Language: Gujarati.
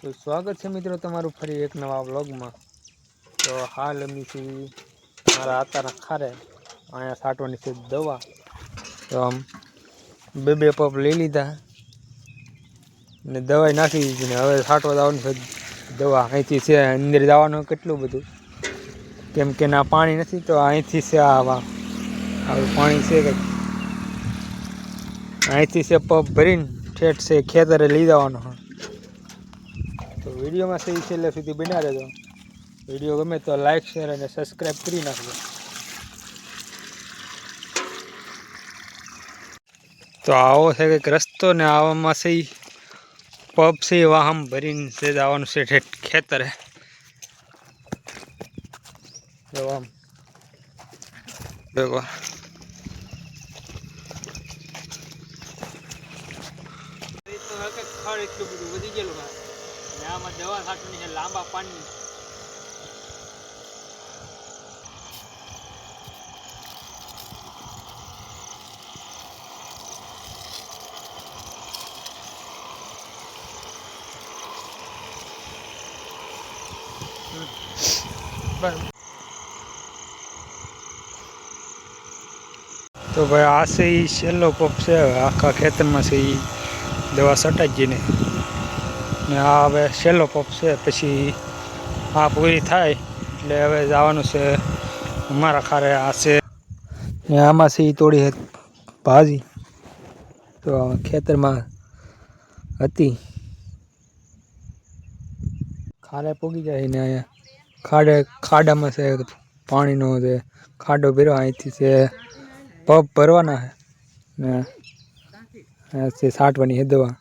તો સ્વાગત છે મિત્રો તમારું ફરી એક નવા વ્લોગમાં। તો હાલ અમે છીએ મારા આતાના ખારે અહીંયા છાંટવાની છે દવા। તો આમ બે પંપ લઈ લીધા ને દવાઈ નાખી દીધી ને હવે છાંટવા જવાનું છે દવા। અહીંથી છે અંદર જવાનું કેટલું બધું, કેમ કે ના પાણી નથી તો અહીંથી છે આવા પાણી છે કંઈક અહીંથી છે પંપ ભરીને ઠેઠ છે ખેતરે લઈ જવાનો। તો વિડીયોમાં સહી છેલ્લે સુધી બન્યા રહેજો। વિડીયો ગમે તો લાઈક શેર અને સબસ્ક્રાઈબ કરી નાખજો। તો આવો છે કંઈક રસ્તો ને આવામાં સહી પંપ છે વાહમ ભરીને છે જવાનું છે ઠેઠ ખેતરે। જો આમ देखो ખડ એટલું બધું વધી ગયેલું છે ને આમાં દવા છાંટવાની છે લાંબા પાનની। तो भाई आ से ही छेल्लो पंप से आखा खेतर में से ही दवा छटाई ने आ हवे छेल्लो पंप से पछी आ पूरी थाय એટલે હવે જવાનું છે અમારા ખારે। આ છે ને આમાં છે થોડી ભાજી તો ખેતરમાં હતી ખારે પોગી જાય ને અહીંયા ખાડામાં છે પાણીનો છે ખાડો ભર્યો। અહીંથી છે પંપ ભરવાના છે ને છાંટવાની છે દવા।